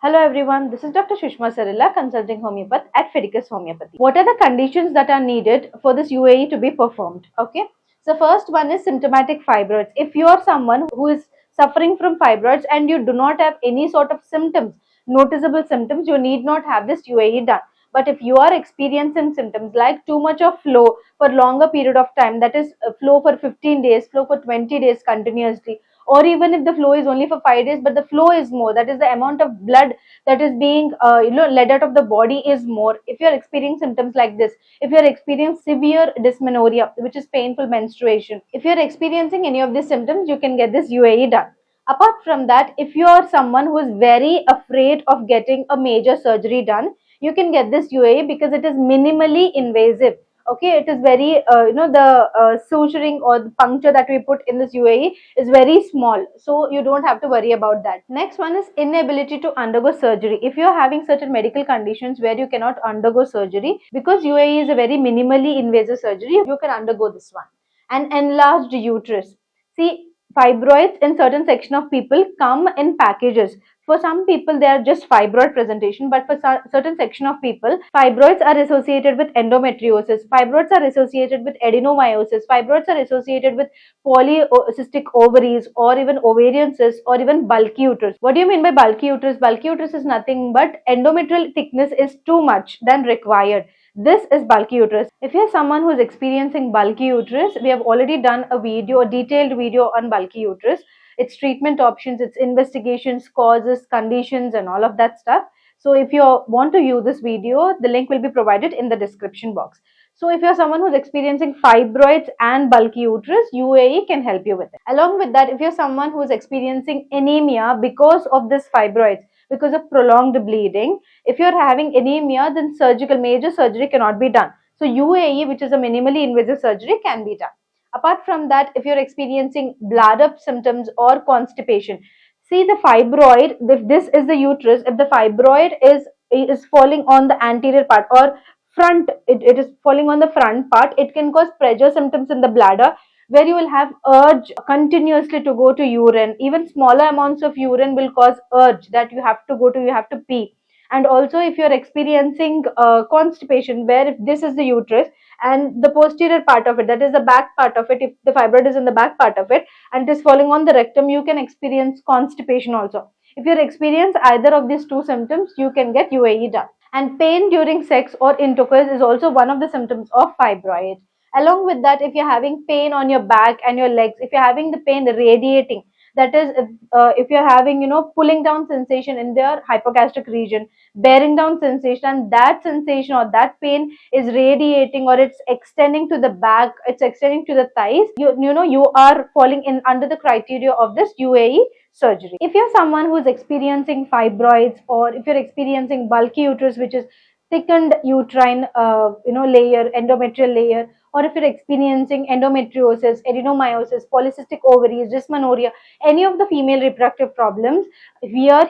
Hello everyone, this is Dr. Shushma Sarila, consulting homeopath at Fidicus Homeopathy. What are the conditions that are needed for this UAE to be performed? Okay, so first one is symptomatic fibroids. If you are someone who is suffering from fibroids and you do not have any sort of symptoms, noticeable symptoms, you need not have this UAE done. But if you are experiencing symptoms like too much of flow for longer period of time, that is flow for 15 days, flow for 20 days continuously, or even if the flow is only for 5 days but the flow is more, that is the amount of blood that is being led out of the body is more. If you are experiencing symptoms like this, if you are experiencing severe dysmenorrhea, which is painful menstruation, if you are experiencing any of these symptoms, you can get this UAE done. Apart from that, if you are someone who is very afraid of getting a major surgery done, you can get this UAE because it is minimally invasive. Okay, it is very the suturing or the puncture that we put in this UAE is very small, so you don't have to worry about that. Next one is inability to undergo surgery. If you are having certain medical conditions where you cannot undergo surgery, because UAE is a very minimally invasive surgery, you can undergo this one. An enlarged uterus. See, fibroids in certain section of people come in packages. For some people, they are just fibroid presentation, but for certain section of people, fibroids are associated with endometriosis, fibroids are associated with adenomyosis, fibroids are associated with polycystic ovaries, or even ovarian cysts, or even bulky uterus. What do you mean by bulky uterus? Bulky uterus is nothing but endometrial thickness is too much than required. This is bulky uterus. If you're someone who is experiencing bulky uterus, we have already done a video, a detailed video on bulky uterus, its treatment options, its investigations, causes, conditions, and all of that stuff. So if you want to view this video, the link will be provided in the description box. So if you're someone who's experiencing fibroids and bulky uterus, UAE can help you with it. Along with that, if you're someone who's experiencing anemia because of this fibroids, because of prolonged bleeding, if you're having anemia, then major surgery cannot be done. So UAE, which is a minimally invasive surgery, can be done. Apart from that, if you're experiencing bladder symptoms or constipation, see the fibroid, if this is the uterus, if the fibroid is falling on the anterior part or front, it is falling on the front part, it can cause pressure symptoms in the bladder, where you will have urge continuously to go to urine. Even smaller amounts of urine will cause urge that you have to go to, you have to pee. And also if you're experiencing constipation, where if this is the uterus and the posterior part of it, that is the back part of it, if the fibroid is in the back part of it and it is falling on the rectum, you can experience constipation also. If you experience either of these two symptoms, you can get UAE done. And pain during sex or intercourse is also one of the symptoms of fibroid. Along with that, if you're having pain on your back and your legs, if you're having the pain radiating, that is if you're having pulling down sensation in the hypogastric region, bearing down sensation, and that sensation or that pain is radiating or it's extending to the back, it's extending to the thighs, you are falling in under the criteria of this UAE surgery. If you're someone who is experiencing fibroids, or if you're experiencing bulky uterus, which is thickened uterine layer, endometrial layer, or if you're experiencing endometriosis, adenomyosis, polycystic ovaries, dysmenorrhea, any of the female reproductive problems, here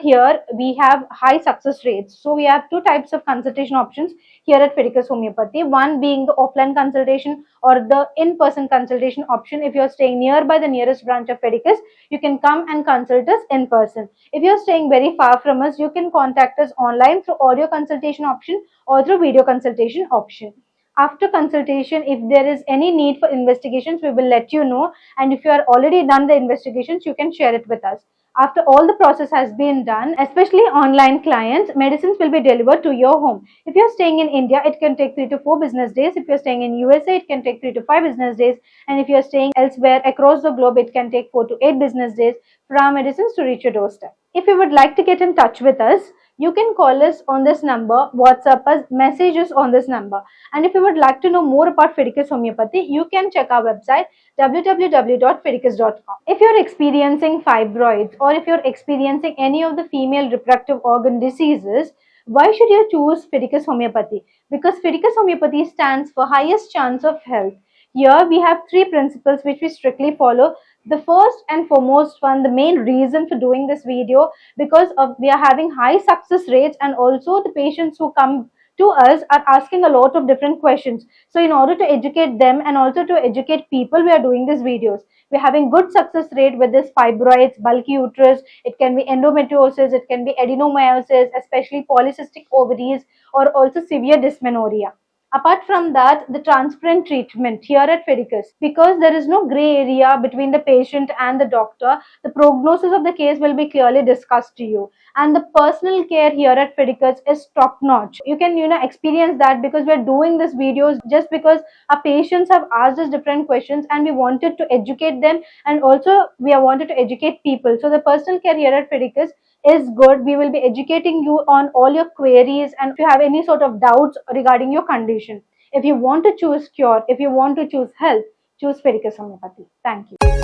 we have high success rates. So we have two types of consultation options here at Fidicus Homeopathy. One being the offline consultation or the in-person consultation option. If you're staying nearby the nearest branch of Fidicus, you can come and consult us in person. If you're staying very far from us, you can contact us online through audio consultation option or through video consultation option. After consultation, if there is any need for investigations, we will let you know, and if you are already done the investigations, you can share it with us. After all the process has been done, especially online clients, medicines will be delivered to your home. If you're staying in India, it can take 3 to 4 business days. If you're staying in USA, it can take 3 to 5 business days. And if you're staying elsewhere across the globe, it can take 4 to 8 business days for our medicines to reach your doorstep. If you would like to get in touch with us, you can call us on this number, WhatsApp us, message us on this number. And if you would like to know more about Fidicus Homeopathy, you can check our website www.fidicus.com. If you're experiencing fibroids, or if you're experiencing any of the female reproductive organ diseases, why should you choose Fidicus Homeopathy? Because Fidicus Homeopathy stands for highest chance of health. Here we have 3 principles which we strictly follow. The first and foremost one, the main reason for doing this video, because we are having high success rates, and also the patients who come to us are asking a lot of different questions. So in order to educate them and also to educate people, we are doing these videos. We're having good success rate with this fibroids, bulky uterus. It can be endometriosis, it can be adenomyosis, especially polycystic ovaries, or also severe dysmenorrhea. Apart from that, the transparent treatment here at Fidicus, because there is no gray area between the patient and the doctor, the prognosis of the case will be clearly discussed to you. And the personal care here at Fidicus is top notch. You can, experience that because we're doing these videos just because our patients have asked us different questions and we wanted to educate them, and also we have wanted to educate people. So the personal care here at Fidicus is good. We will be educating you on all your queries, and if you have any sort of doubts regarding your condition, if you want to choose cure, if you want to choose health, choose Fidicus Homeopathy. Thank you.